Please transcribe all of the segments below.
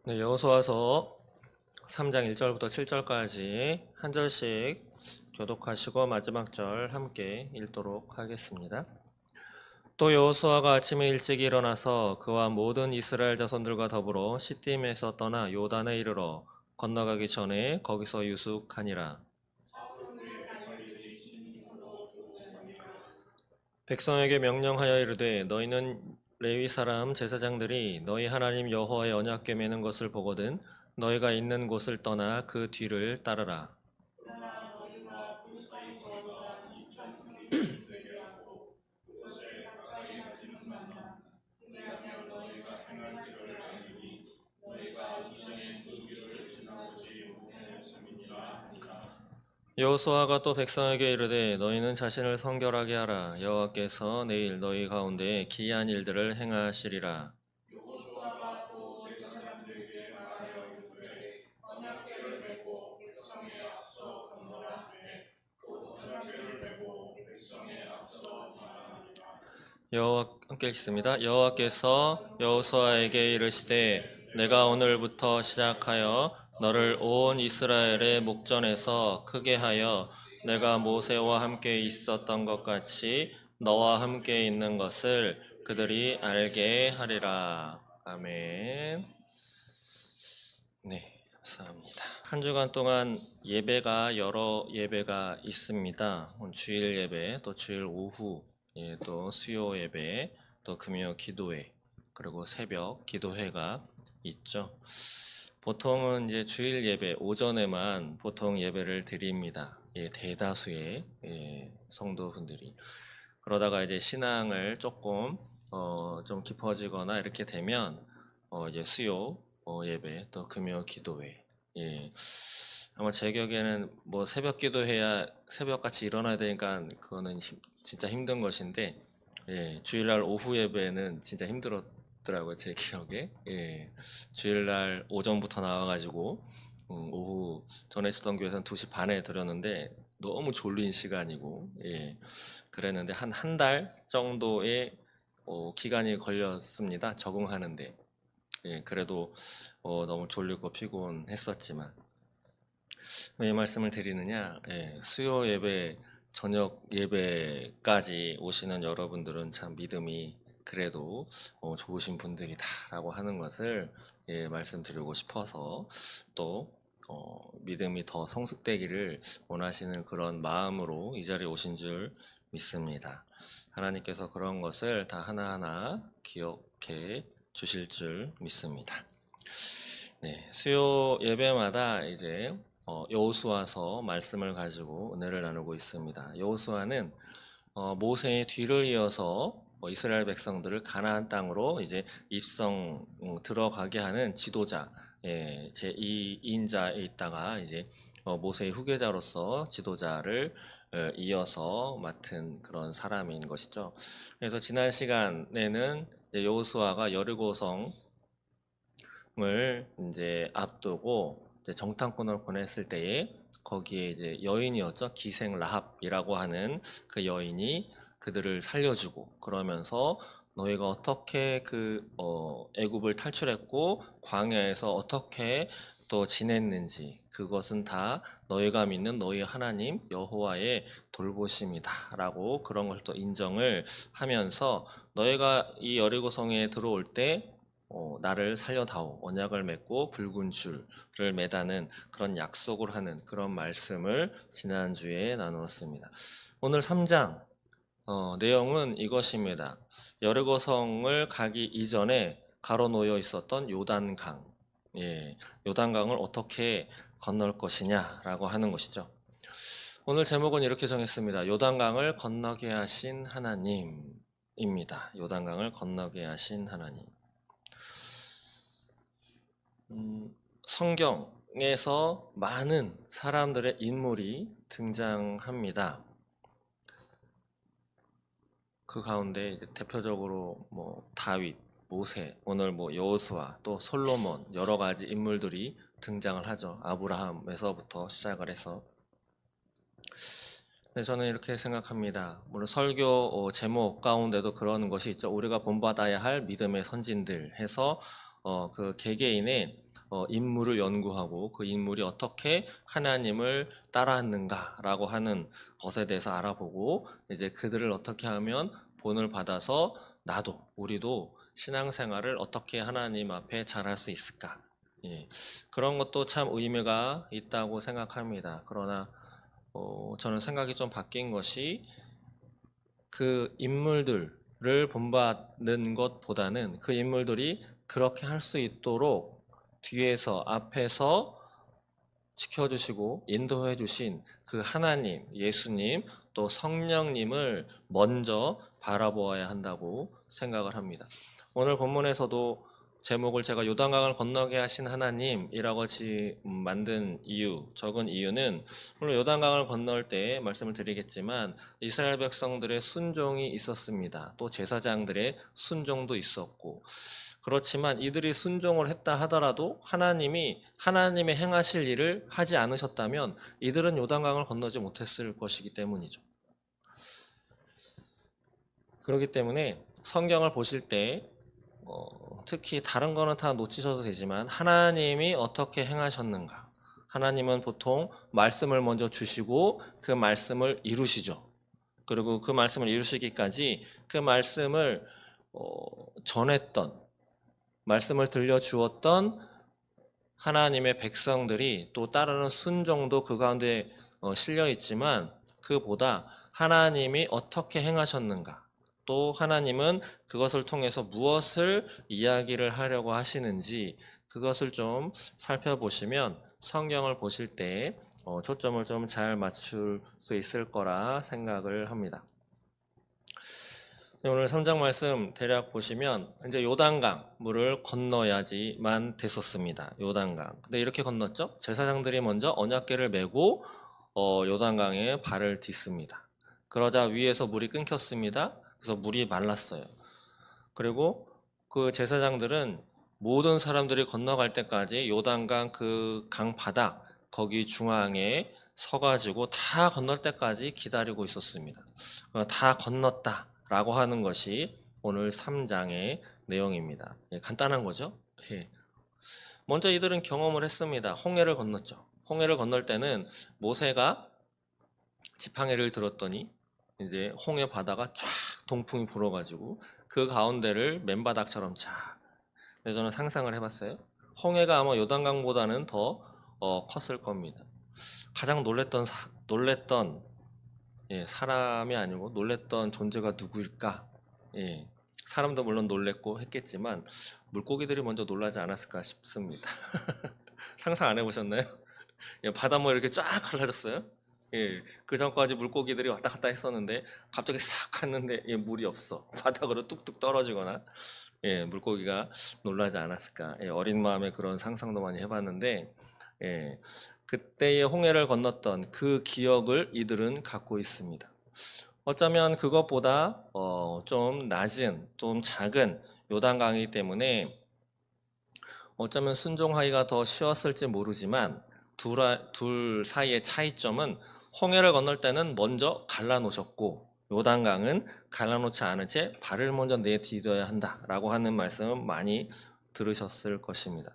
네, 여호수아서 3장 1절부터 7절까지 한 절씩 교독하시고 마지막 절 함께 읽도록 하겠습니다. 또 여호수아가 아침에 일찍 일어나서 그와 모든 이스라엘 자손들과 더불어 시딤에서 떠나 요단에 이르러 건너가기 전에 거기서 유숙하니라. 백성에게 명령하여 이르되 너희는 레위 사람 제사장들이 너희 하나님 여호와의 언약궤 매는 것을 보거든 너희가 있는 곳을 떠나 그 뒤를 따르라. 여호수아가 또 백성에게 이르되 너희는 자신을 성결하게 하라. 여호와께서 내일 너희 가운데 기이한 일들을 행하시리라. 여호와 함께 읽습니다. 여호와께서 여호수아에게 이르시되 내가 오늘부터 시작하여 너를 온 이스라엘의 목전에서 크게 하여 내가 모세와 함께 있었던 것 같이 너와 함께 있는 것을 그들이 알게 하리라. 아멘. 네, 감사합니다. 한 주간 동안 예배가 여러 예배가 있습니다. 주일 예배, 또 주일 오후, 또 수요 예배, 또 금요 기도회, 그리고 새벽 기도회가 있죠. 보통은 이제 주일 예배 오전에만 보통 예배를 드립니다. 대다수의 성도분들이. 그러다가 이제 신앙을 조금 좀 깊어지거나 이렇게 되면 이제 수요 예배 또 금요 기도회. 아마 제 기억에는 뭐 새벽 기도해야 새벽같이 일어나야 되니까 그거는 진짜 힘든 것인데 주일날 오후 예배는 진짜 힘들었더라고요 제 기억에. 주일날 오전부터 나와가지고 오후 전에 있었던 교회에서는 2시 반에 드렸는데 너무 졸린 시간이고 그랬는데 한 달 정도의 기간이 걸렸습니다 적응하는데. 그래도 너무 졸리고 피곤했었지만 왜 이 말씀을 드리느냐, 수요 예배, 저녁 예배까지 오시는 여러분들은 참 믿음이 그래도 좋으신 분들이다라고 하는 것을 말씀드리고 싶어서 또 믿음이 더 성숙되기를 원하시는 그런 마음으로 이 자리에 오신 줄 믿습니다. 하나님께서 그런 것을 다 하나하나 기억해 주실 줄 믿습니다. 네, 수요 예배마다 이제 여호수아서 말씀을 가지고 은혜를 나누고 있습니다. 여호수아는 모세의 뒤를 이어서 이스라엘 백성들을 가나안 땅으로 이제 입성 들어가게 하는 지도자, 제2인자에 있다가 이제 모세의 후계자로서 지도자를 이어서 맡은 그런 사람인 것이죠. 그래서 지난 시간에는 여호수아가 여리고성을 이제 앞두고 이제 정탐꾼을 보냈을 때에 거기에 이제 여인이었죠. 기생 라합이라고 하는 그 여인이 그들을 살려주고 그러면서 너희가 어떻게 애굽을 탈출했고 광야에서 어떻게 또 지냈는지 그것은 다 너희가 믿는 너희 하나님 여호와의 돌보심이다라고 그런 것을 또 인정을 하면서 너희가 이 여리고성에 들어올 때 나를 살려다오 언약을 맺고 붉은 줄을 매다는 그런 약속을 하는 그런 말씀을 지난주에 나누었습니다. 오늘 3장 내용은 이것입니다. 여리고성을 가기 이전에 가로놓여 있었던 요단강, 요단강을 어떻게 건널 것이냐라고 하는 것이죠. 오늘 제목은 이렇게 정했습니다. 요단강을 건너게 하신 하나님입니다. 요단강을 건너게 하신 하나님. 성경에서 많은 사람들의 인물이 등장합니다. 그 가운데 이제 대표적으로 뭐 다윗, 모세, 오늘 뭐 여호수아, 또 솔로몬 여러 가지 인물들이 등장을 하죠. 아브라함에서부터 시작을 해서. 네, 저는 이렇게 생각합니다. 물론 설교 제목 가운데도 그런 것이 있죠. 우리가 본받아야 할 믿음의 선진들 해서 그 개개인의 인물을 연구하고 그 인물이 어떻게 하나님을 따라왔는가라고 하는 것에 대해서 알아보고 이제 그들을 어떻게 하면 본을 받아서 우리도 신앙생활을 어떻게 하나님 앞에 잘할 수 있을까? 예, 그런 것도 참 의미가 있다고 생각합니다. 그러나 저는 생각이 좀 바뀐 것이 그 인물들을 본받는 것보다는 그 인물들이 그렇게 할 수 있도록 뒤에서 앞에서 지켜주시고 인도해 주신 그 하나님, 예수님, 또 성령님을 먼저 바라보아야 한다고 생각을 합니다. 오늘 본문에서도 제목을 제가 요단강을 건너게 하신 하나님이라고 적은 이유는 물론 요단강을 건널 때 말씀을 드리겠지만 이스라엘 백성들의 순종이 있었습니다. 또 제사장들의 순종도 있었고 그렇지만 이들이 순종을 했다 하더라도 하나님이 하나님의 행하실 일을 하지 않으셨다면 이들은 요단강을 건너지 못했을 것이기 때문이죠. 그렇기 때문에 성경을 보실 때 특히 다른 거는 다 놓치셔도 되지만 하나님이 어떻게 행하셨는가. 하나님은 보통 말씀을 먼저 주시고 그 말씀을 이루시죠. 그리고 그 말씀을 이루시기까지 그 말씀을 전했던 말씀을 들려주었던 하나님의 백성들이 또 따르는 순종도 그 가운데 실려 있지만 그보다 하나님이 어떻게 행하셨는가 또 하나님은 그것을 통해서 무엇을 이야기를 하려고 하시는지 그것을 좀 살펴보시면 성경을 보실 때 초점을 좀 잘 맞출 수 있을 거라 생각을 합니다. 오늘 3장 말씀 대략 보시면 이제 요단강 물을 건너야지만 됐었습니다. 요단강. 근데 이렇게 건넜죠? 제사장들이 먼저 언약궤를 메고 요단강에 발을 딛습니다. 그러자 위에서 물이 끊겼습니다. 그래서 물이 말랐어요. 그리고 그 제사장들은 모든 사람들이 건너갈 때까지 요단강 그 강 바닥 거기 중앙에 서가지고 다 건널 때까지 기다리고 있었습니다. 다 건넜다. 라고 하는 것이 오늘 3장의 내용입니다. 간단한 거죠. 먼저 이들은 경험을 했습니다. 홍해를 건넜죠. 홍해를 건널 때는 모세가 지팡이를 들었더니 이제 홍해 바다가 쫙 동풍이 불어가지고 그 가운데를 맨바닥처럼 쫙. 그래서 저는 상상을 해봤어요. 홍해가 아마 요단강보다는 더 컸을 겁니다. 가장 놀랬던 사람이 아니고 놀랬던 존재가 누구일까? 사람도 물론 놀랬고 했겠지만 물고기들이 먼저 놀라지 않았을까 싶습니다. 상상 안 해보셨나요? 바닷물 이렇게 쫙 갈라졌어요. 그 전까지 물고기들이 왔다 갔다 했었는데 갑자기 싹 갔는데 물이 없어. 바닥으로 뚝뚝 떨어지거나 물고기가 놀라지 않았을까. 어린 마음에 그런 상상도 많이 해봤는데 그때의 홍해를 건넜던 그 기억을 이들은 갖고 있습니다. 어쩌면 그것보다 좀 낮은, 좀 작은 요단강이기 때문에 어쩌면 순종하기가 더 쉬웠을지 모르지만 둘 사이의 차이점은 홍해를 건널 때는 먼저 갈라놓으셨고 요단강은 갈라놓지 않은 채 발을 먼저 내디뎌야 한다라고 하는 말씀 많이 들으셨을 것입니다.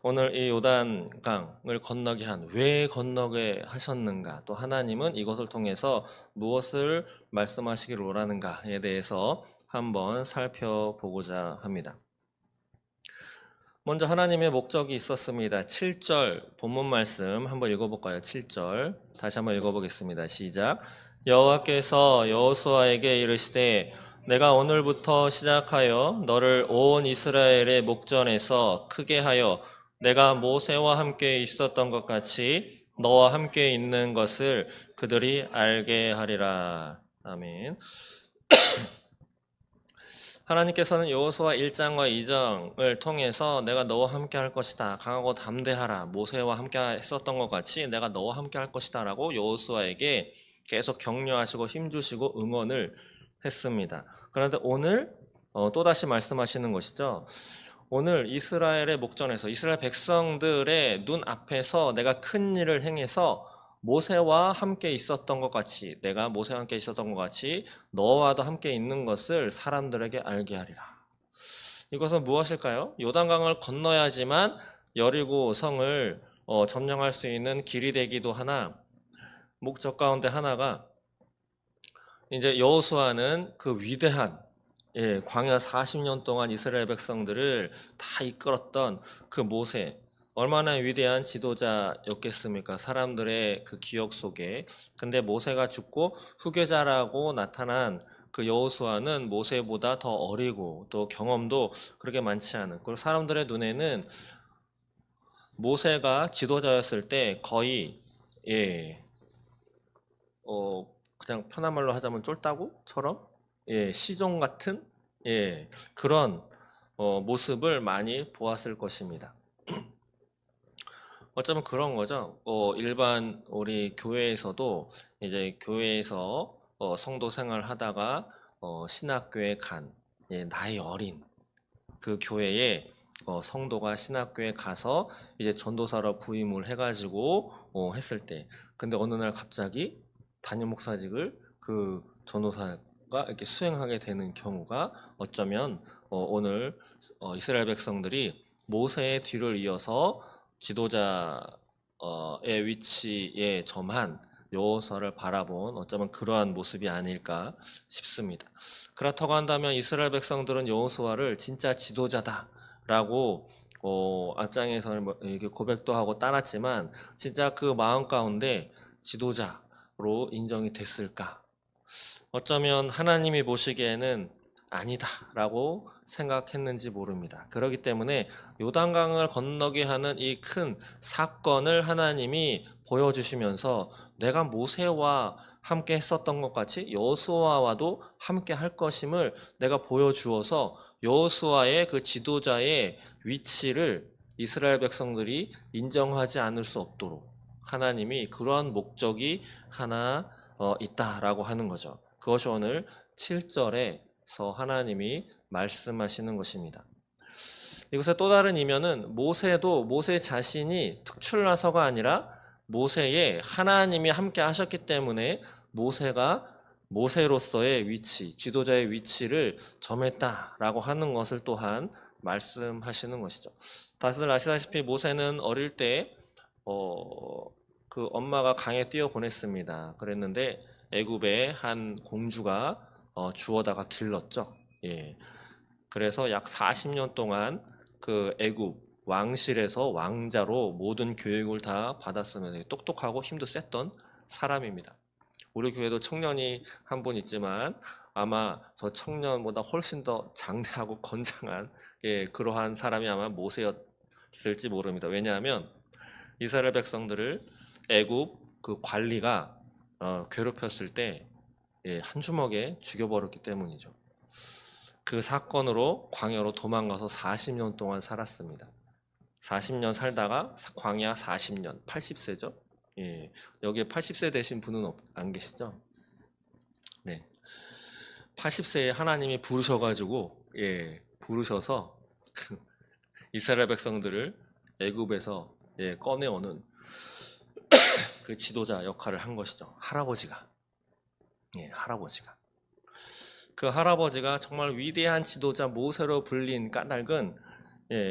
오늘 이 요단강을 왜 건너게 하셨는가 또 하나님은 이것을 통해서 무엇을 말씀하시기를 원하는가에 대해서 한번 살펴보고자 합니다. 먼저 하나님의 목적이 있었습니다. 7절 본문 말씀 한번 읽어볼까요? 7절 다시 한번 읽어보겠습니다. 시작. 여호와께서 여호수아에게 이르시되 내가 오늘부터 시작하여 너를 온 이스라엘의 목전에서 크게 하여 내가 모세와 함께 있었던 것 같이 너와 함께 있는 것을 그들이 알게 하리라. 아멘. 하나님께서는 여호수아 1장과 2장을 통해서 내가 너와 함께 할 것이다. 강하고 담대하라. 모세와 함께 했었던 것 같이 내가 너와 함께 할 것이다. 라고 여호수아에게 계속 격려하시고 힘주시고 응원을 했습니다. 그런데 오늘 또다시 말씀하시는 것이죠. 오늘 이스라엘의 목전에서 이스라엘 백성들의 눈앞에서 내가 큰 일을 행해서 모세와 함께 있었던 것 같이 내가 모세와 함께 있었던 것 같이 너와도 함께 있는 것을 사람들에게 알게 하리라. 이것은 무엇일까요? 요단강을 건너야지만 여리고 성을 점령할 수 있는 길이 되기도 하나, 목적 가운데 하나가 이제 여호수아는 그 위대한 광야 40년 동안 이스라엘 백성들을 다 이끌었던 그 모세, 얼마나 위대한 지도자였겠습니까? 사람들의 그 기억 속에. 근데 모세가 죽고 후계자라고 나타난 그 여호수아는 모세보다 더 어리고 또 경험도 그렇게 많지 않은, 그리고 사람들의 눈에는 모세가 지도자였을 때 거의 예, 그냥 편한 말로 하자면 쫄따구처럼 시종 같은 그런 모습을 많이 보았을 것입니다. 어쩌면 그런 거죠. 일반 우리 교회에서도 이제 교회에서 성도 생활 하다가 신학교에 간 나이 어린 그 교회에 성도가 신학교에 가서 이제 전도사로 부임을 해가지고 했을 때, 근데 어느 날 갑자기 담임 목사직을 그 전도사가 이렇게 수행하게 되는 경우가 어쩌면 오늘 이스라엘 백성들이 모세의 뒤를 이어서 지도자의 위치에 점한 여호수아를 바라본 어쩌면 그러한 모습이 아닐까 싶습니다. 그렇다고 한다면 이스라엘 백성들은 여호수아를 진짜 지도자다라고 앞장에서는 이렇게 고백도 하고 따랐지만 진짜 그 마음 가운데 지도자로 인정이 됐을까? 어쩌면 하나님이 보시기에는 아니다라고 생각했는지 모릅니다. 그렇기 때문에 요단강을 건너게 하는 이 큰 사건을 하나님이 보여주시면서 내가 모세와 함께 했었던 것 같이 여호수아와도 함께 할 것임을 내가 보여주어서 여호수아의 그 지도자의 위치를 이스라엘 백성들이 인정하지 않을 수 없도록 하나님이 그러한 목적이 하나 있다라고 하는 거죠. 그것이 오늘 7절에서 하나님이 말씀하시는 것입니다. 이것의 또 다른 이면은 모세도 모세 자신이 특출나서가 아니라 모세의 하나님이 함께 하셨기 때문에 모세가 모세로서의 위치, 지도자의 위치를 점했다라고 하는 것을 또한 말씀하시는 것이죠. 다들 아시다시피 모세는 어릴 때 그 엄마가 강에 뛰어 보냈습니다. 그랬는데 애굽의 한 공주가 주워다가 길렀죠. 예. 그래서 약 40년 동안 그 애굽 왕실에서 왕자로 모든 교육을 다 받았으면 되게 똑똑하고 힘도 셌던 사람입니다. 우리 교회도 청년이 한 분 있지만 아마 저 청년보다 훨씬 더 장대하고 건장한 그러한 사람이 아마 모세였을지 모릅니다. 왜냐하면 이스라엘 백성들을 애굽 그 관리가 괴롭혔을 때 한 주먹에 죽여버렸기 때문이죠. 그 사건으로 광야로 도망가서 40년 동안 살았습니다. 40년 살다가 광야 40년, 80세죠. 여기에 80세 되신 분은 안 계시죠? 네. 80세에 하나님이 부르셔가지고 부르셔서 이스라엘 백성들을 애굽에서 꺼내오는 그 지도자 역할을 한 것이죠. 할아버지가. 할아버지가. 그 할아버지가 정말 위대한 지도자 모세로 불린 까닭은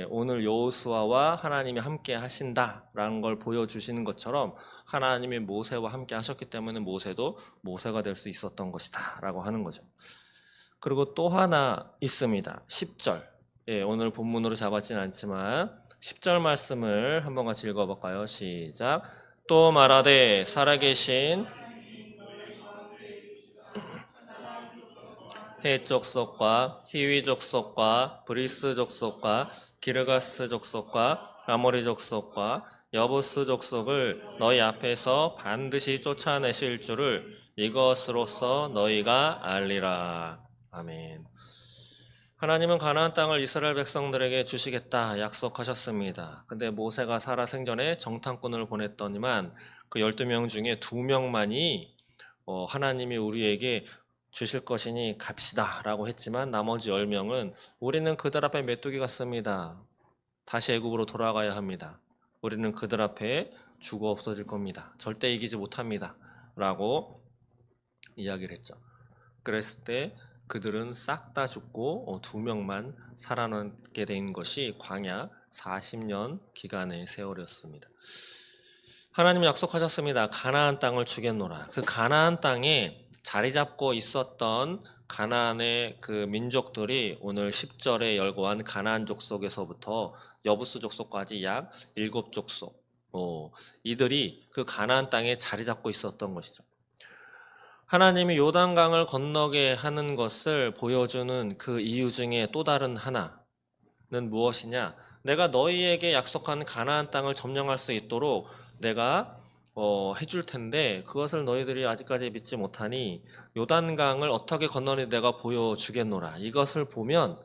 오늘 여호수아와 하나님이 함께 하신다라는 걸 보여주시는 것처럼 하나님이 모세와 함께 하셨기 때문에 모세도 모세가 될 수 있었던 것이다 라고 하는 거죠. 그리고 또 하나 있습니다. 10절. 오늘 본문으로 잡았진 않지만 10절 말씀을 한번 같이 읽어볼까요? 시작. 또 말하되 살아계신 헷 족속과 히위 족속과 브리스 족속과 기르가스 족속과 아모리 족속과 여부스 족속을 너희 앞에서 반드시 쫓아내실 줄을 이것으로써 너희가 알리라. 아멘. 하나님은 가나안 땅을 이스라엘 백성들에게 주시겠다 약속하셨습니다. 근데 모세가 살아 생전에 정탐꾼을 보냈더니만 그 12명 중에 2명만이 하나님이 우리에게 주실 것이니 갑시다 라고 했지만 나머지 10명은 우리는 그들 앞에 메뚜기 같습니다. 다시 애굽으로 돌아가야 합니다. 우리는 그들 앞에 죽어 없어질 겁니다. 절대 이기지 못합니다 라고 이야기를 했죠. 그랬을 때 그들은 싹 다 죽고 2명만 살아남게 된 것이 광야 40년 기간의 세월이었습니다. 하나님이 약속하셨습니다. 가나안 땅을 주겠노라. 그 가나안 땅에 자리 잡고 있었던 가나안의 그 민족들이 오늘 10절에 열거한 가나안 족속에서부터 여부스 족속까지 약 7족속, 이들이 그 가나안 땅에 자리 잡고 있었던 것이죠. 하나님이 요단강을 건너게 하는 것을 보여주는 그 이유 중에 또 다른 하나는 무엇이냐? 내가 너희에게 약속한 가나안 땅을 점령할 수 있도록 내가 해줄 텐데 그것을 너희들이 아직까지 믿지 못하니 요단강을 어떻게 건너니 내가 보여주겠노라. 이것을 보면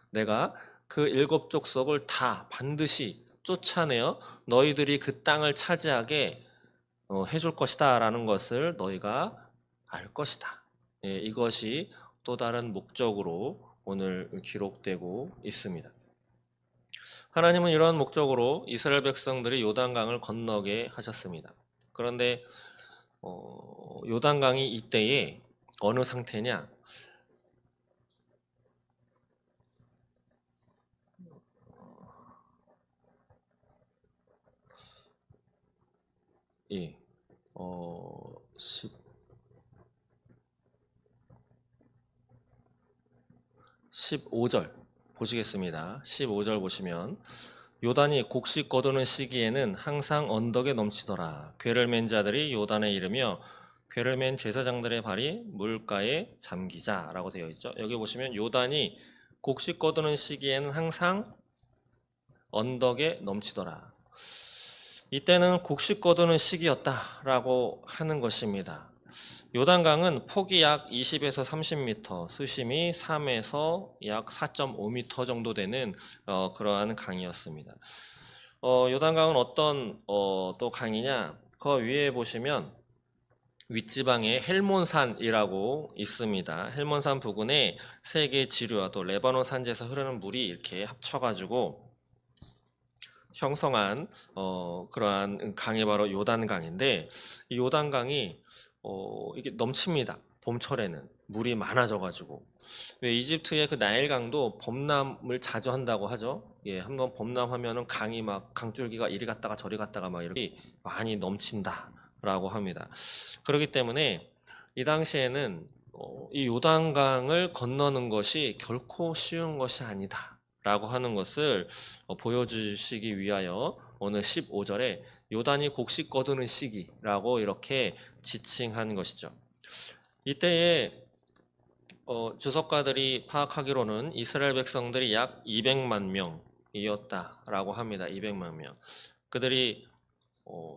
내가 그 7족속을 다 반드시 쫓아내어 너희들이 그 땅을 차지하게 해줄 것이다 라는 것을 너희가 알 것이다. 예, 이것이 또 다른 목적으로 오늘 기록되고 있습니다. 하나님은 이러한 목적으로 이스라엘 백성들이 요단강을 건너게 하셨습니다. 그런데 요단강이 이때에 어느 상태냐? 예, 15절 보시겠습니다. 15절 보시면 요단이 곡식 거두는 시기에는 항상 언덕에 넘치더라. 궤를 맨 자들이 요단에 이르며 궤를 맨 제사장들의 발이 물가에 잠기자라고 되어 있죠. 여기 보시면 요단이 곡식 거두는 시기에는 항상 언덕에 넘치더라. 이때는 곡식 거두는 시기였다라고 하는 것입니다. 요단강은 폭이 약 20에서 30m, 수심이 3에서 약 4.5m 정도 되는 그러한 강이었습니다. 요단강은 어떤 또 강이냐? 그 위에 보시면 윗지방에 헬몬산이라고 있습니다. 헬몬산 부근에 세 개의 지류와 또 레바논 산지에서 흐르는 물이 이렇게 합쳐가지고 형성한 그러한 강이 바로 요단강인데 이 요단강이 이게 넘칩니다. 봄철에는 물이 많아져가지고 왜 이집트의 그 나일강도 범람을 자주 한다고 하죠. 예, 한번 범람하면은 강이 막 강줄기가 이리 갔다가 저리 갔다가 막 이렇게 많이 넘친다라고 합니다. 그렇기 때문에 이 당시에는 이 요단강을 건너는 것이 결코 쉬운 것이 아니다. 라고 하는 것을 보여주시기 위하여 오늘 15절에 요단이 곡식 거두는 시기라고 이렇게 지칭한 것이죠. 이때에 주석가들이 파악하기로는 이스라엘 백성들이 약 200만 명이었다라고 합니다. 200만 명. 그들이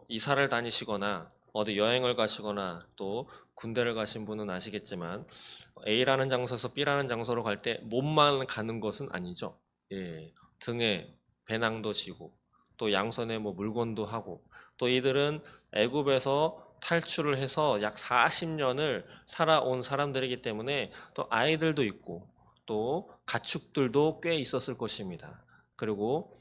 이사를 다니시거나 어디 여행을 가시거나 또 군대를 가신 분은 아시겠지만 A라는 장소에서 B라는 장소로 갈 때 몸만 가는 것은 아니죠. 예, 등에 배낭도 지고 또 양손에 뭐 물건도 하고 또 이들은 애굽에서 탈출을 해서 약 40년을 살아온 사람들이기 때문에 또 아이들도 있고 또 가축들도 꽤 있었을 것입니다. 그리고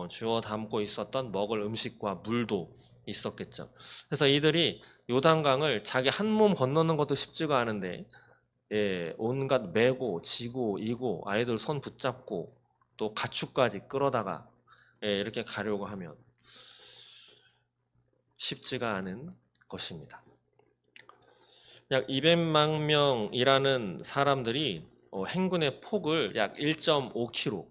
주워 담고 있었던 먹을 음식과 물도 있었겠죠. 그래서 이들이 요단강을 자기 한 몸 건너는 것도 쉽지가 않은데 예, 온갖 메고 지고 이고 아이들 손 붙잡고 또 가축까지 끌어다가 예, 이렇게 가려고 하면 쉽지가 않은 것입니다. 약 200만 명이라는 사람들이 행군의 폭을 약 1.5km,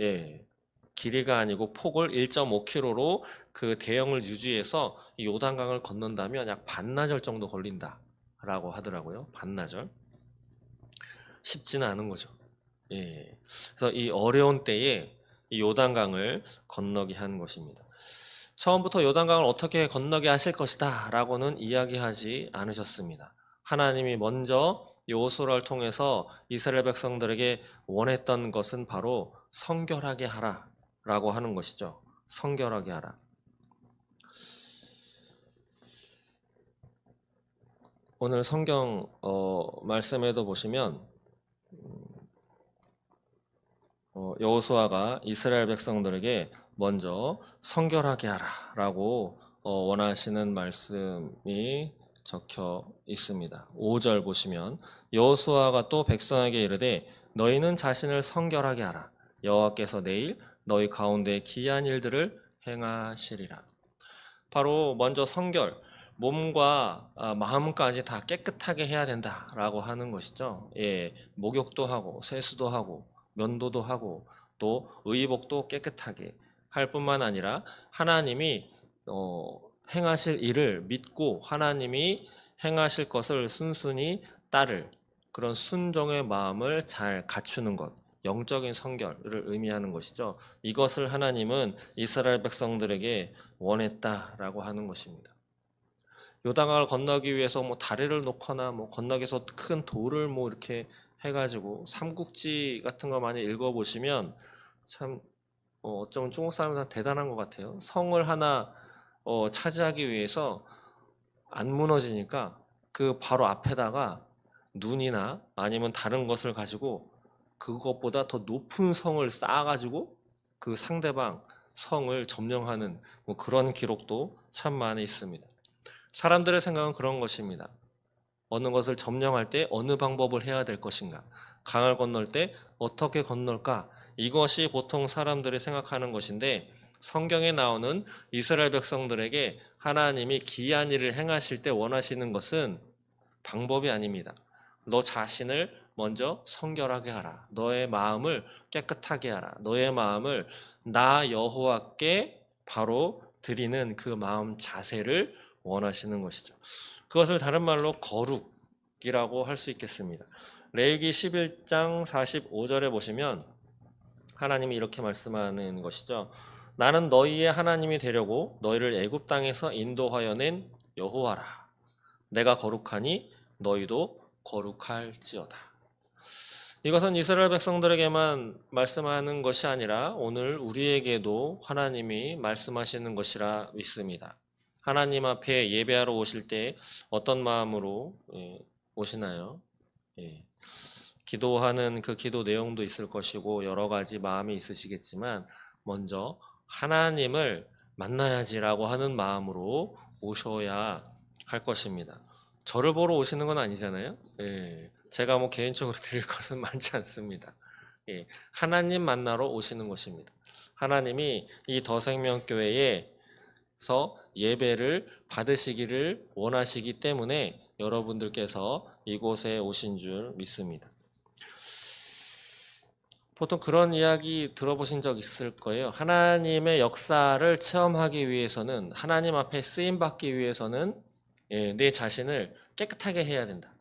예, 길이가 아니고 폭을 1.5km로 그 대형을 유지해서 이 요단강을 건넌다면 약 반나절 정도 걸린다라고 하더라고요. 반나절. 쉽지는 않은 거죠. 예. 그래서 이 어려운 때에 이 요단강을 건너게 한 것입니다. 처음부터 요단강을 어떻게 건너게 하실 것이다 라고는 이야기하지 않으셨습니다. 하나님이 먼저 여호수아를 통해서 이스라엘 백성들에게 원했던 것은 바로 성결하게 하라 라고 하는 것이죠. 성결하게 하라. 오늘 성경 말씀에도 보시면 여호수아가 이스라엘 백성들에게 먼저 성결하게 하라 라고 원하시는 말씀이 적혀 있습니다. 5절 보시면 여호수아가 또 백성에게 이르되 너희는 자신을 성결하게 하라. 여호와께서 내일 너희 가운데 기이한 일들을 행하시리라. 바로 먼저 성결, 몸과 마음까지 다 깨끗하게 해야 된다라고 하는 것이죠. 예, 목욕도 하고 세수도 하고 면도도 하고 또 의복도 깨끗하게 할 뿐만 아니라 하나님이 행하실 일을 믿고 하나님이 행하실 것을 순순히 따를 그런 순종의 마음을 잘 갖추는 것, 영적인 성결을 의미하는 것이죠. 이것을 하나님은 이스라엘 백성들에게 원했다라고 하는 것입니다. 요단강을 건너기 위해서 뭐 다리를 놓거나 뭐 건너기에서 큰 돌을 뭐 이렇게 해가지고 삼국지 같은 거 많이 읽어보시면 참 어쩌면 중국 사람들은 대단한 것 같아요. 성을 하나 차지하기 위해서 안 무너지니까 그 바로 앞에다가 눈이나 아니면 다른 것을 가지고 그것보다 더 높은 성을 쌓아가지고 그 상대방 성을 점령하는 뭐 그런 기록도 참 많이 있습니다. 사람들의 생각은 그런 것입니다. 어느 것을 점령할 때 어느 방법을 해야 될 것인가, 강을 건널 때 어떻게 건널까, 이것이 보통 사람들이 생각하는 것인데 성경에 나오는 이스라엘 백성들에게 하나님이 기이한 일을 행하실 때 원하시는 것은 방법이 아닙니다. 너 자신을 먼저 성결하게 하라. 너의 마음을 깨끗하게 하라. 너의 마음을 나 여호와께 바로 드리는 그 마음 자세를 원하시는 것이죠. 그것을 다른 말로 거룩이라고 할 수 있겠습니다. 레위기 11장 45절에 보시면 하나님이 이렇게 말씀하는 것이죠. 나는 너희의 하나님이 되려고 너희를 애굽 땅에서 인도하여 낸 여호와라. 내가 거룩하니 너희도 거룩할지어다. 이것은 이스라엘 백성들에게만 말씀하는 것이 아니라 오늘 우리에게도 하나님이 말씀하시는 것이라 믿습니다. 하나님 앞에 예배하러 오실 때 어떤 마음으로 오시나요? 기도하는 그 기도 내용도 있을 것이고 여러 가지 마음이 있으시겠지만 먼저 하나님을 만나야지라고 하는 마음으로 오셔야 할 것입니다. 저를 보러 오시는 건 아니잖아요. 제가 뭐 개인적으로 드릴 것은 많지 않습니다. 하나님 만나러 오시는 것입니다. 하나님이 이 더생명교회에서 예배를 받으시기를 원하시기 때문에 여러분들께서 이곳에 오신 줄 믿습니다. 보통 그런 이야기 들어보신 적 있을 거예요. 하나님의 역사를 체험하기 위해서는, 하나님 앞에 쓰임받기 위해서는 내 자신을 깨끗하게 해야 된다.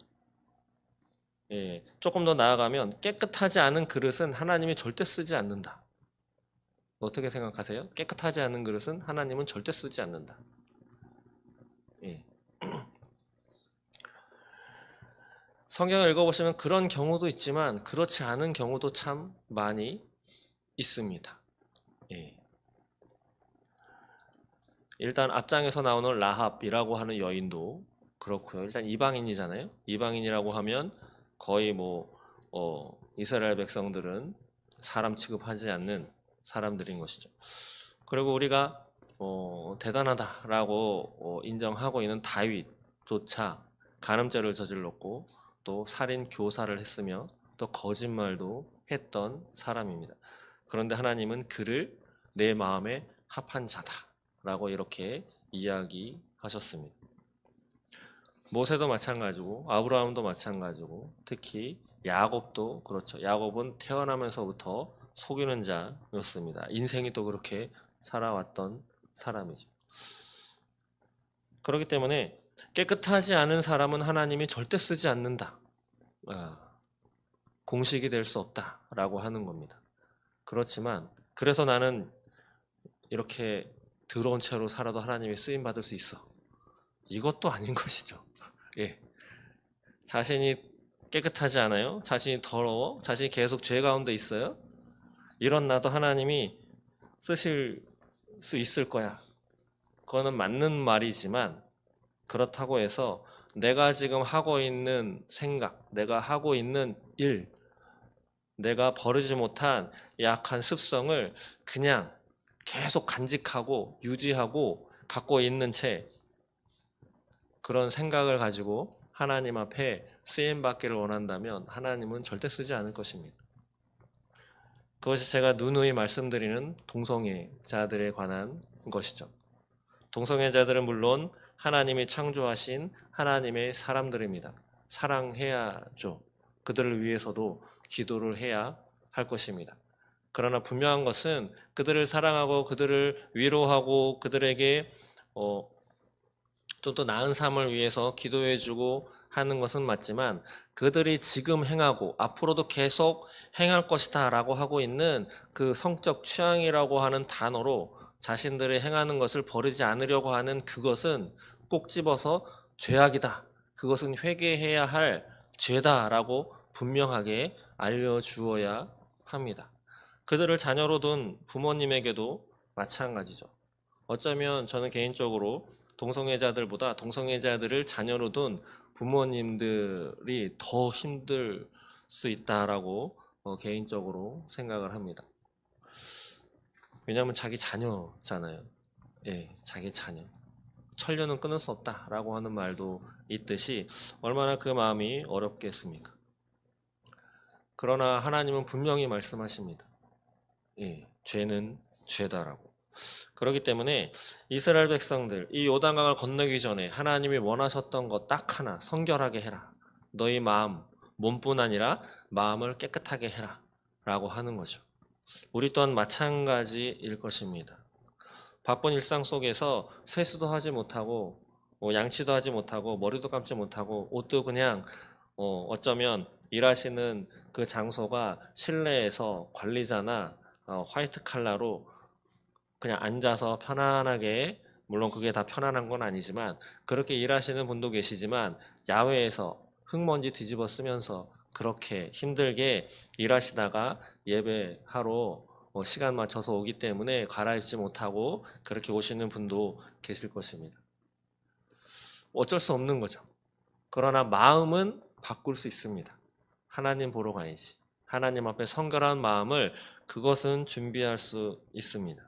조금 더 나아가면 깨끗하지 않은 그릇은 하나님이 절대 쓰지 않는다. 어떻게 생각하세요? 깨끗하지 않은 그릇은 하나님은 절대 쓰지 않는다. 성경을 읽어보시면 그런 경우도 있지만 그렇지 않은 경우도 참 많이 있습니다. 일단 앞장에서 나오는 라합이라고 하는 여인도 그렇고요. 일단 이방인이잖아요. 이방인이라고 하면 거의 뭐 이스라엘 백성들은 사람 취급하지 않는 사람들인 것이죠. 그리고 우리가 대단하다라고 인정하고 있는 다윗조차 간음죄를 저질렀고 또 살인 교사를 했으며 또 거짓말도 했던 사람입니다. 그런데 하나님은 그를 내 마음에 합한 자다라고 이렇게 이야기하셨습니다. 모세도 마찬가지고 아브라함도 마찬가지고 특히 야곱도 그렇죠. 야곱은 태어나면서부터 속이는 자였습니다. 인생이 또 그렇게 살아왔던 사람이죠. 그렇기 때문에 깨끗하지 않은 사람은 하나님이 절대 쓰지 않는다. 공식이 될 수 없다라고 하는 겁니다. 그렇지만 그래서 나는 이렇게 더러운 채로 살아도 하나님이 쓰임 받을 수 있어. 이것도 아닌 것이죠. 자신이 깨끗하지 않아요? 자신이 더러워? 자신이 계속 죄 가운데 있어요? 이런 나도 하나님이 쓰실 수 있을 거야. 그거는 맞는 말이지만 그렇다고 해서 내가 지금 하고 있는 생각, 내가 하고 있는 일, 내가 버리지 못한 약한 습성을 그냥 계속 간직하고 유지하고 갖고 있는 채 그런 생각을 가지고 하나님 앞에 쓰임받기를 원한다면 하나님은 절대 쓰지 않을 것입니다. 그것이 제가 누누이 말씀드리는 동성애자들에 관한 것이죠. 동성애자들은 물론 하나님이 창조하신 하나님의 사람들입니다. 사랑해야죠. 그들을 위해서도 기도를 해야 할 것입니다. 그러나 분명한 것은 그들을 사랑하고 그들을 위로하고 그들에게 좀 더 나은 삶을 위해서 기도해주고 하는 것은 맞지만 그들이 지금 행하고 앞으로도 계속 행할 것이다 라고 하고 있는 그 성적 취향이라고 하는 단어로 자신들이 행하는 것을 버리지 않으려고 하는 그것은 꼭 집어서 죄악이다. 그것은 회개해야 할 죄다라고 분명하게 알려주어야 합니다. 그들을 자녀로 둔 부모님에게도 마찬가지죠. 어쩌면 저는 개인적으로 동성애자들보다 동성애자들을 자녀로 둔 부모님들이 더 힘들 수 있다라고 개인적으로 생각을 합니다. 왜냐하면 자기 자녀잖아요. 예, 자기 자녀. 천류는 끊을 수 없다라고 하는 말도 있듯이 얼마나 그 마음이 어렵겠습니까? 그러나 하나님은 분명히 말씀하십니다. 예, 죄는 죄다라고. 그렇기 때문에 이스라엘 백성들 이 요단강을 건너기 전에 하나님이 원하셨던 것 딱 하나, 성결하게 해라. 너희 마음, 몸뿐 아니라 마음을 깨끗하게 해라 라고 하는 거죠. 우리 또한 마찬가지일 것입니다. 바쁜 일상 속에서 세수도 하지 못하고 양치도 하지 못하고 머리도 감지 못하고 옷도 그냥 어쩌면 일하시는 그 장소가 실내에서 관리자나 화이트 칼라로 그냥 앉아서 편안하게, 물론 그게 다 편안한 건 아니지만 그렇게 일하시는 분도 계시지만 야외에서 흙먼지 뒤집어 쓰면서 그렇게 힘들게 일하시다가 예배하러 시간 맞춰서 오기 때문에 갈아입지 못하고 그렇게 오시는 분도 계실 것입니다. 어쩔 수 없는 거죠. 그러나 마음은 바꿀 수 있습니다. 하나님 보러 가야지. 하나님 앞에 성결한 마음을 그것은 준비할 수 있습니다.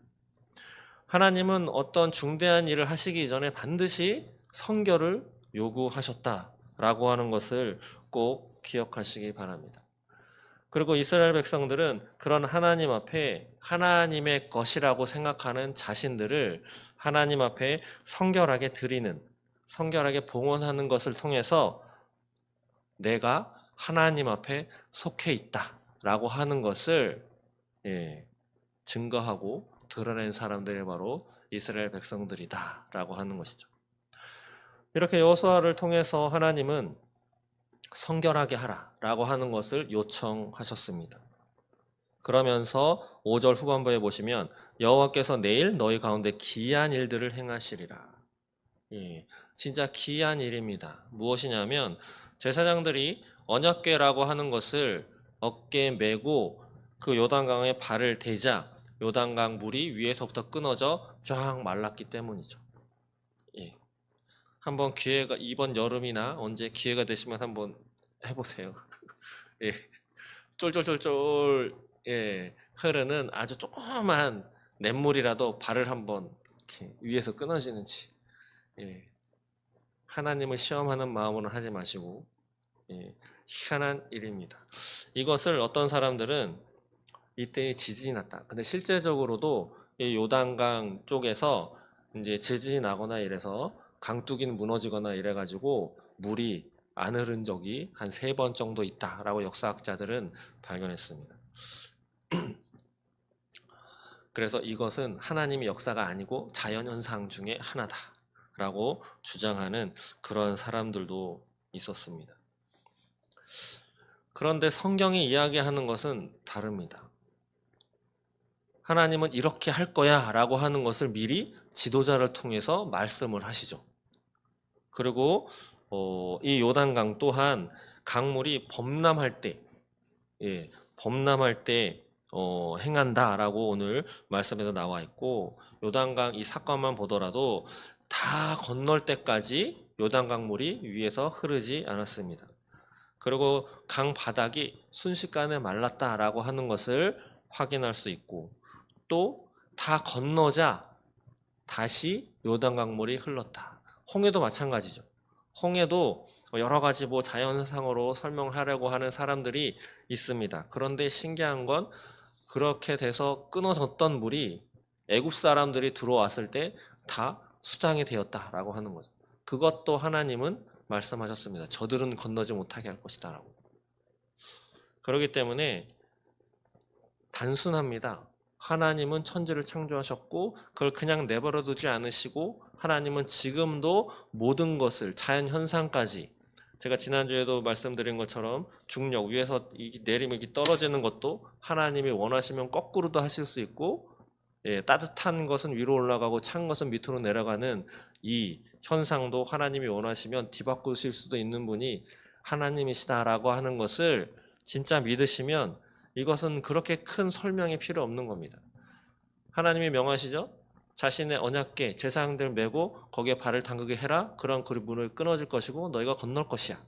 하나님은 어떤 중대한 일을 하시기 전에 반드시 성결을 요구하셨다라고 하는 것을 꼭 기억하시기 바랍니다. 그리고 이스라엘 백성들은 그런 하나님 앞에 하나님의 것이라고 생각하는 자신들을 하나님 앞에 성결하게 드리는, 성결하게 봉헌하는 것을 통해서 내가 하나님 앞에 속해 있다라고 하는 것을 증거하고 드러낸 사람들이 바로 이스라엘 백성들이다라고 하는 것이죠. 이렇게 여호수아를 통해서 하나님은 성결하게 하라라고 하는 것을 요청하셨습니다. 그러면서 5절 후반부에 보시면 여호와께서 내일 너희 가운데 기이한 일들을 행하시리라. 진짜 기이한 일입니다. 무엇이냐면 제사장들이 언약궤라고 하는 것을 어깨에 메고 그 요단강에 발을 대자 요단강 물이 위에서부터 끊어져 쫙 말랐기 때문이죠. 한번 기회가 이번 여름이나 언제 기회가 되시면 한번 해보세요. 쫄쫄쫄쫄 흐르는 아주 조그만 냇물이라도 발을 한번 위에서 끊어지는지 하나님을 시험하는 마음으로 하지 마시고 희한한 일입니다. 이것을 어떤 사람들은 이때 지진이 났다. 근데 실제적으로도 이 요단강 쪽에서 이제 지진이 나거나 이래서 강둑이는 무너지거나 이래가지고 물이 안 흐른 적이 한 3번 정도 있다라고 역사학자들은 발견했습니다. 그래서 이것은 하나님의 역사가 아니고 자연현상 중에 하나다라고 주장하는 그런 사람들도 있었습니다. 그런데 성경이 이야기하는 것은 다릅니다. 하나님은 이렇게 할 거야 라고 하는 것을 미리 지도자를 통해서 말씀을 하시죠. 그리고 이 요단강 또한 강물이 범람할 때 행한다라고 오늘 말씀에서 나와 있고 요단강 이 사건만 보더라도 다 건널 때까지 요단강 물이 위에서 흐르지 않았습니다. 그리고 강 바닥이 순식간에 말랐다라고 하는 것을 확인할 수 있고 또 다 건너자 다시 요단강 물이 흘렀다. 홍해도 마찬가지죠. 홍해도 여러 가지 뭐 자연상으로 설명하려고 하는 사람들이 있습니다. 그런데 신기한 건 그렇게 돼서 끊어졌던 물이 애굽 사람들이 들어왔을 때 다 수장이 되었다라고 하는 거죠. 그것도 하나님은 말씀하셨습니다. 저들은 건너지 못하게 할 것이다라고. 그렇기 때문에 단순합니다. 하나님은 천지를 창조하셨고 그걸 그냥 내버려 두지 않으시고 하나님은 지금도 모든 것을 자연 현상까지 제가 지난주에도 말씀드린 것처럼 중력 위에서 내리면 떨어지는 것도 하나님이 원하시면 거꾸로도 하실 수 있고 따뜻한 것은 위로 올라가고 찬 것은 밑으로 내려가는 이 현상도 하나님이 원하시면 뒤바꾸실 수도 있는 분이 하나님이시다라고 하는 것을 진짜 믿으시면 이것은 그렇게 큰 설명이 필요 없는 겁니다. 하나님이 명하시죠? 자신의 언약궤 제사장들 메고 거기에 발을 담그게 해라. 그런 그 문을 끊어질 것이고 너희가 건널 것이야.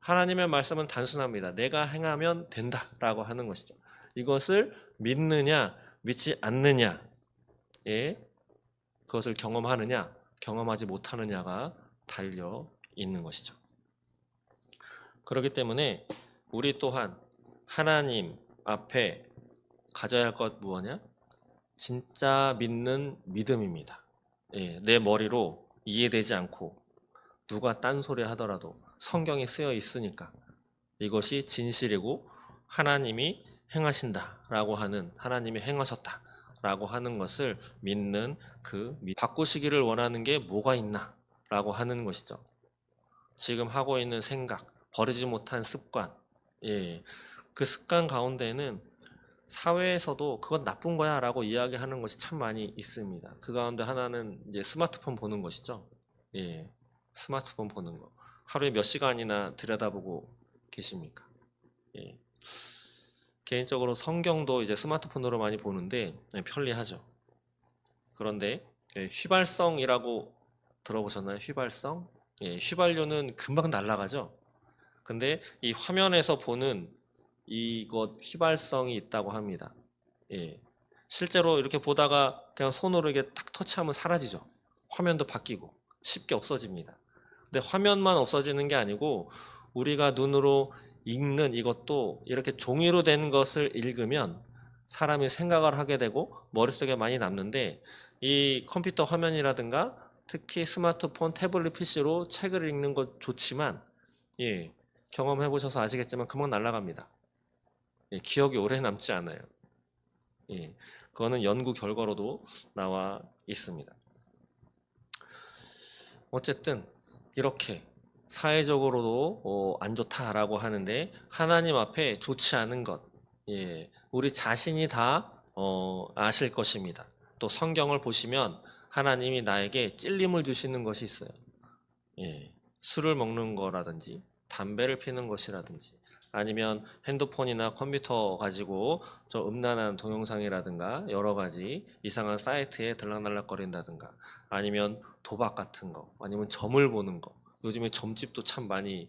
하나님의 말씀은 단순합니다. 내가 행하면 된다라고 하는 것이죠. 이것을 믿느냐 믿지 않느냐, 그것을 경험하느냐 경험하지 못하느냐가 달려 있는 것이죠. 그렇기 때문에 우리 또한 하나님 앞에 가져야 할 것 무엇이냐? 진짜 믿는 믿음입니다. 내 머리로 이해되지 않고 누가 딴소리 하더라도 성경에 쓰여 있으니까 이것이 진실이고 하나님이 행하신다라고 하는 하나님이 행하셨다라고 하는 것을 믿는 바꾸시기를 원하는 게 뭐가 있나라고 하는 것이죠. 지금 하고 있는 생각, 버리지 못한 습관, 그 습관 가운데는 사회에서도 그건 나쁜 거야 라고 이야기하는 것이 참 많이 있습니다. 그 가운데 하나는 이제 스마트폰 보는 것이죠. 스마트폰 보는 거. 하루에 몇 시간이나 들여다보고 계십니까? 개인적으로 성경도 이제 스마트폰으로 많이 보는데 편리하죠. 그런데 휘발성이라고 들어보셨나요? 휘발성? 휘발유는 금방 날아가죠. 근데 이 화면에서 보는 이것 휘발성이 있다고 합니다. 실제로 이렇게 보다가 그냥 손으로 이렇게 탁 터치하면 사라지죠. 화면도 바뀌고 쉽게 없어집니다. 근데 화면만 없어지는 게 아니고 우리가 눈으로 읽는 이것도 이렇게 종이로 된 것을 읽으면 사람이 생각을 하게 되고 머릿속에 많이 남는데 이 컴퓨터 화면이라든가 특히 스마트폰, 태블릿 PC로 책을 읽는 것 좋지만 경험해 보셔서 아시겠지만 금방 날아갑니다. 기억이 오래 남지 않아요. 그거는 연구 결과로도 나와 있습니다. 어쨌든 이렇게 사회적으로도 안 좋다라고 하는데 하나님 앞에 좋지 않은 것, 우리 자신이 다 아실 것입니다. 또 성경을 보시면 하나님이 나에게 찔림을 주시는 것이 있어요. 술을 먹는 거라든지 담배를 피는 것이라든지 아니면 핸드폰이나 컴퓨터 가지고 저 음란한 동영상이라든가 여러 가지 이상한 사이트에 들락날락거린다든가 아니면 도박 같은 거 아니면 점을 보는 거 요즘에 점집도 참 많이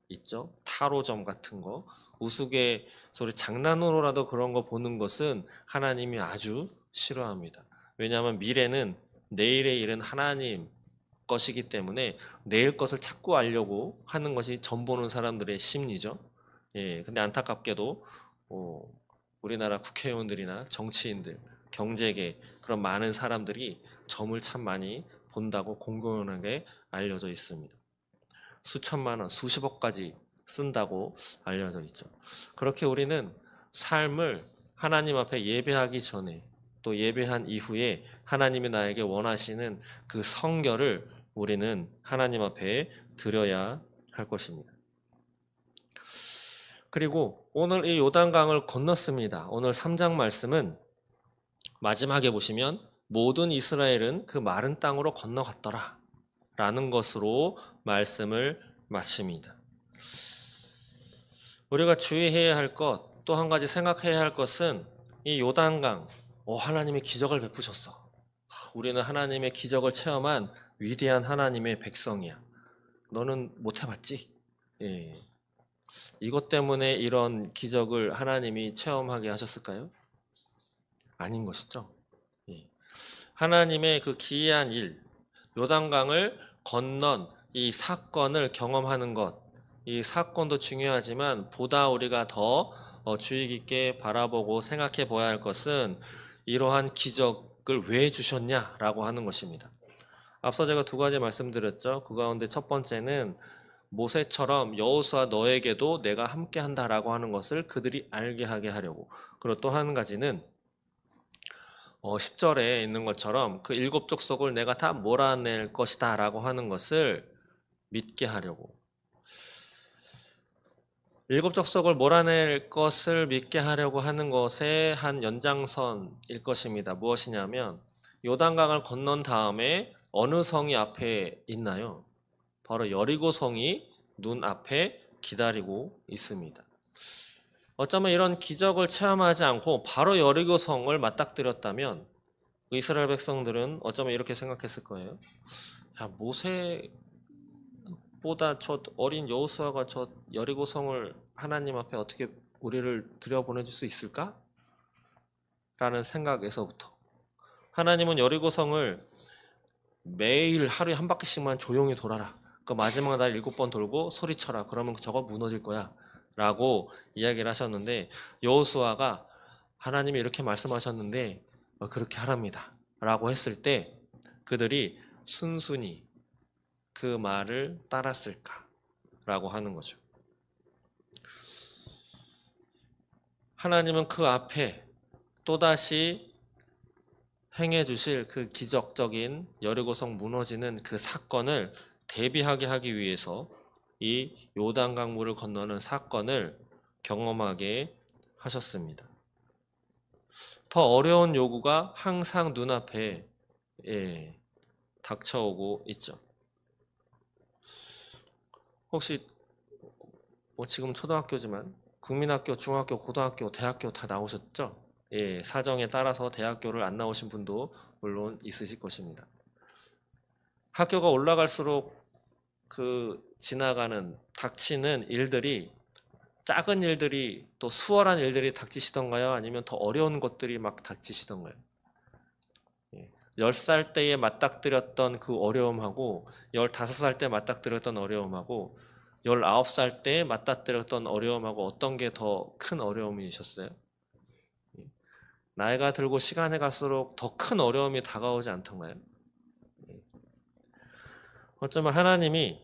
있죠. 타로점 같은 거 우스갯소리 장난으로라도 그런 거 보는 것은 하나님이 아주 싫어합니다. 왜냐하면 미래는 내일의 일은 하나님 것이기 때문에 내일 것을 자꾸 알려고 하는 것이 점 보는 사람들의 심리죠. 근데 안타깝게도 우리나라 국회의원들이나 정치인들, 경제계 그런 많은 사람들이 점을 참 많이 본다고 공공연하게 알려져 있습니다. 수천만 원, 수십억까지 쓴다고 알려져 있죠. 그렇게 우리는 삶을 하나님 앞에 예배하기 전에 또 예배한 이후에 하나님이 나에게 원하시는 그 성결을 우리는 하나님 앞에 드려야 할 것입니다. 그리고 오늘 이 요단강을 건넜습니다. 오늘 3장 말씀은 마지막에 보시면 모든 이스라엘은 그 마른 땅으로 건너갔더라 라는 것으로 말씀을 마칩니다. 우리가 주의해야 할 것, 또 한 가지 생각해야 할 것은 이 요단강, 하나님이 기적을 베푸셨어. 우리는 하나님의 기적을 체험한 위대한 하나님의 백성이야. 너는 못 해봤지? 이것 때문에 이런 기적을 하나님이 체험하게 하셨을까요? 아닌 것이죠. 하나님의 그 기이한 일, 요단강을 건넌 이 사건을 경험하는 것, 이 사건도 중요하지만 보다 우리가 더 주의 깊게 바라보고 생각해 보아야 할 것은 이러한 기적을 왜 주셨냐라고 하는 것입니다. 앞서 제가 두 가지 말씀드렸죠. 그 가운데 첫 번째는 모세처럼 여호수아 너에게도 내가 함께 한다라고 하는 것을 그들이 알게 하게 하려고. 그리고 또 한 가지는 10절에 있는 것처럼 그 일곱 족속을 내가 다 몰아낼 것이다 라고 하는 것을 믿게 하려고. 일곱 족속을 몰아낼 것을 믿게 하려고 하는 것의 한 연장선일 것입니다. 무엇이냐면 요단강을 건넌 다음에 어느 성이 앞에 있나요? 바로 여리고 성이 눈앞에 기다리고 있습니다. 어쩌면 이런 기적을 체험하지 않고 바로 여리고 성을 맞닥뜨렸다면 이스라엘 백성들은 어쩌면 이렇게 생각했을 거예요. 야, 모세보다 저 어린 여호수아가 저 여리고 성을 하나님 앞에 어떻게 우리를 들여보내줄 수 있을까? 라는 생각에서부터 하나님은 여리고 성을 매일 하루에 한 바퀴씩만 조용히 돌아라. 그 마지막 날 7번 돌고 소리쳐라. 그러면 저거 무너질 거야. 라고 이야기를 하셨는데 여호수아가 하나님이 이렇게 말씀하셨는데 그렇게 하랍니다. 라고 했을 때 그들이 순순히 그 말을 따랐을까? 라고 하는 거죠. 하나님은 그 앞에 또다시 행해 주실 그 기적적인 여리고성 무너지는 그 사건을 대비하게 하기 위해서 이 요단강 물을 건너는 사건을 경험하게 하셨습니다. 더 어려운 요구가 항상 눈앞에 닥쳐오고 있죠. 혹시 지금 초등학교지만 국민학교, 중학교, 고등학교, 대학교 다 나오셨죠? 사정에 따라서 대학교를 안 나오신 분도 물론 있으실 것입니다. 학교가 올라갈수록 그 지나가는 닥치는 일들이 작은 일들이 또 수월한 일들이 닥치시던가요? 아니면 더 어려운 것들이 막 닥치시던가요? 10살 때에 맞닥뜨렸던 그 어려움하고 15살 때 맞닥뜨렸던 어려움하고 19살 때에 맞닥뜨렸던 어려움하고 어떤 게 더 큰 어려움이셨어요? 나이가 들고 시간이 갈수록 더 큰 어려움이 다가오지 않던가요? 어쩌면 하나님이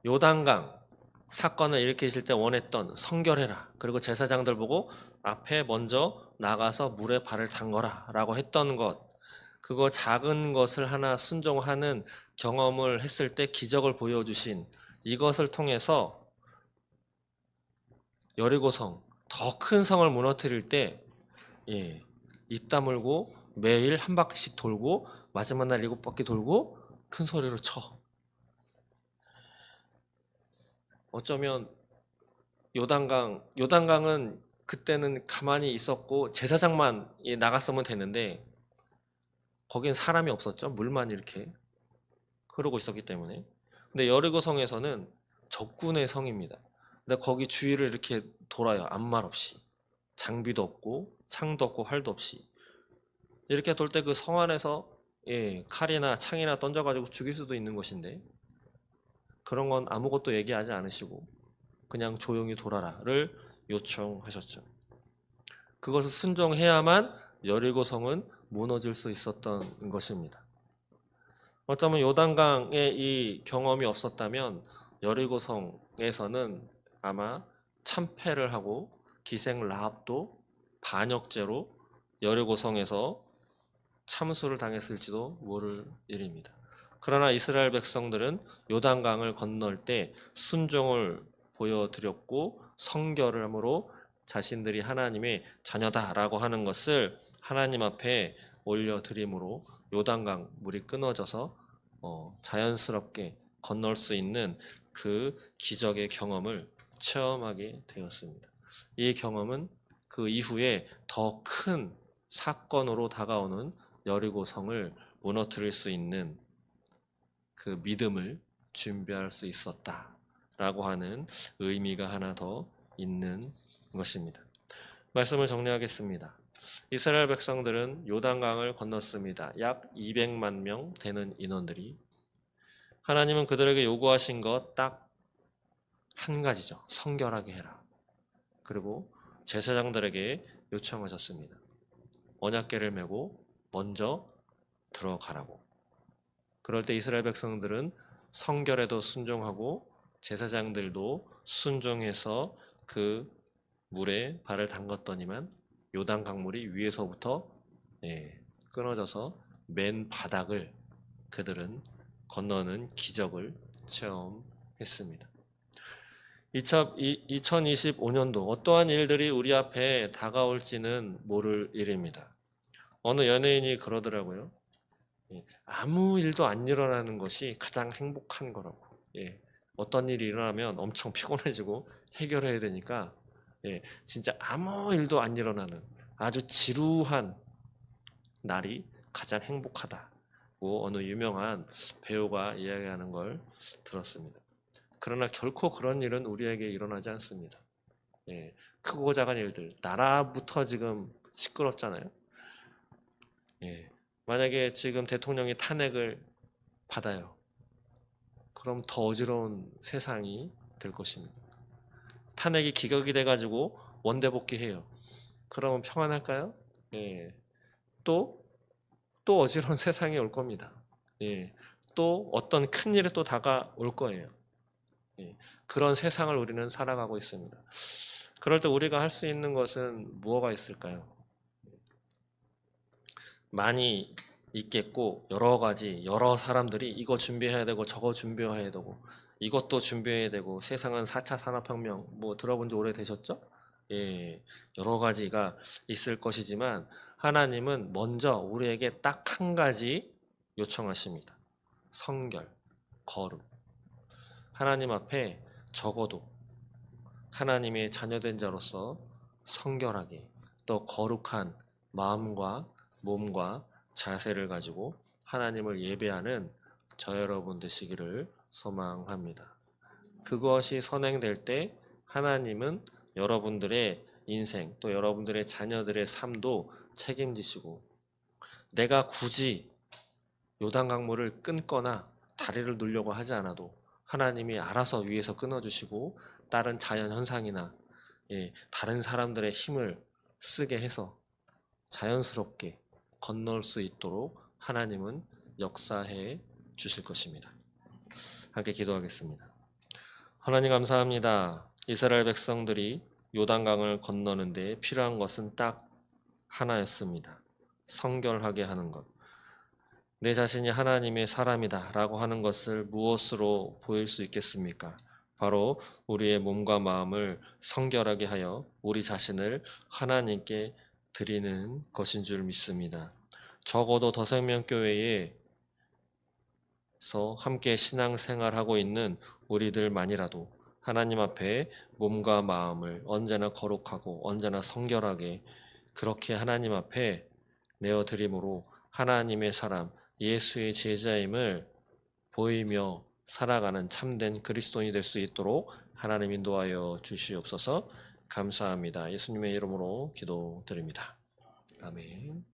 요단강 사건을 일으키실 때 원했던 성결해라. 그리고 제사장들 보고 앞에 먼저 나가서 물에 발을 담거라 라고 했던 것, 그거 작은 것을 하나 순종하는 경험을 했을 때 기적을 보여주신 이것을 통해서 여리고성, 더 큰 성을 무너뜨릴 때 입 다물고 매일 한 바퀴씩 돌고 마지막 날 7바퀴 돌고 큰 소리로 쳐. 어쩌면 요단강은 그때는 가만히 있었고 제사장만 나갔으면 되는데 거긴 사람이 없었죠. 물만 이렇게 흐르고 있었기 때문에. 근데 여리고성에서는 적군의 성입니다. 근데 거기 주위를 이렇게 돌아요. 아무 말 없이. 장비도 없고 창도 없고 활도 없이. 이렇게 돌 때 그 성 안에서 칼이나 창이나 던져가지고 죽일 수도 있는 것인데 그런 건 아무것도 얘기하지 않으시고 그냥 조용히 돌아라를 요청하셨죠. 그것을 순종해야만 여리고성은 무너질 수 있었던 것입니다. 어쩌면 요단강의 이 경험이 없었다면 여리고성에서는 아마 참패를 하고 기생 라합도 반역죄로 여리고성에서 참수를 당했을지도 모를 일입니다. 그러나 이스라엘 백성들은 요단강을 건널 때 순종을 보여드렸고 성결을 함으로 자신들이 하나님의 자녀다라고 하는 것을 하나님 앞에 올려드림으로 요단강 물이 끊어져서 자연스럽게 건널 수 있는 그 기적의 경험을 체험하게 되었습니다. 이 경험은 그 이후에 더 큰 사건으로 다가오는 여리고성을 무너뜨릴 수 있는 그 믿음을 준비할 수 있었다라고 하는 의미가 하나 더 있는 것입니다. 말씀을 정리하겠습니다. 이스라엘 백성들은 요단강을 건넜습니다. 약 200만 명 되는 인원들이 하나님은 그들에게 요구하신 것 딱 한 가지죠. 성결하게 해라. 그리고 제사장들에게 요청하셨습니다. 언약궤를 메고 먼저 들어가라고. 그럴 때 이스라엘 백성들은 성결에도 순종하고 제사장들도 순종해서 그 물에 발을 담갔더니만 요단 강물이 위에서부터 끊어져서 맨 바닥을 그들은 건너는 기적을 체험했습니다. 2025년도 어떠한 일들이 우리 앞에 다가올지는 모를 일입니다. 어느 연예인이 그러더라고요. 아무 일도 안 일어나는 것이 가장 행복한 거라고. 어떤 일이 일어나면 엄청 피곤해지고 해결해야 되니까 진짜 아무 일도 안 일어나는 아주 지루한 날이 가장 행복하다고 어느 유명한 배우가 이야기하는 걸 들었습니다. 그러나 결코 그런 일은 우리에게 일어나지 않습니다. 크고 작은 일들, 나라부터 지금 시끄럽잖아요. 만약에 지금 대통령이 탄핵을 받아요. 그럼 더 어지러운 세상이 될 것입니다. 탄핵이 기각이 돼가지고 원대복귀해요. 그러면 평안할까요? 또 어지러운 세상이 올 겁니다. 또 어떤 큰 일이 또 다가올 거예요. 그런 세상을 우리는 살아가고 있습니다. 그럴 때 우리가 할 수 있는 것은 무엇가 있을까요? 많이 있겠고 여러 가지 여러 사람들이 이거 준비해야 되고 저거 준비해야 되고 이것도 준비해야 되고 세상은 4차 산업혁명 뭐 들어본 지 오래되셨죠? 여러 가지가 있을 것이지만 하나님은 먼저 우리에게 딱 한 가지 요청하십니다. 성결, 거룩. 하나님 앞에 적어도 하나님의 자녀된 자로서 성결하게 또 거룩한 마음과 몸과 자세를 가지고 하나님을 예배하는 저 여러분 되시기를 소망합니다. 그것이 선행될 때 하나님은 여러분들의 인생 또 여러분들의 자녀들의 삶도 책임지시고 내가 굳이 요단강물을 끊거나 다리를 놓으려고 하지 않아도 하나님이 알아서 위에서 끊어주시고 다른 자연 현상이나 다른 사람들의 힘을 쓰게 해서 자연스럽게 건널 수 있도록 하나님은 역사해 주실 것입니다. 함께 기도하겠습니다. 하나님 감사합니다. 이스라엘 백성들이 요단강을 건너는데 필요한 것은 딱 하나였습니다. 성결하게 하는 것. 내 자신이 하나님의 사람이다 라고 하는 것을 무엇으로 보일 수 있겠습니까? 바로 우리의 몸과 마음을 성결하게 하여 우리 자신을 하나님께 드리는 것인 줄 믿습니다. 적어도 더생명교회에서 함께 신앙생활하고 있는 우리들만이라도 하나님 앞에 몸과 마음을 언제나 거룩하고 언제나 성결하게 그렇게 하나님 앞에 내어드림으로 하나님의 사람, 예수의 제자임을 보이며 살아가는 참된 그리스도인이 될 수 있도록 하나님 인도하여 주시옵소서. 감사합니다. 예수님의 이름으로 기도드립니다. 아멘.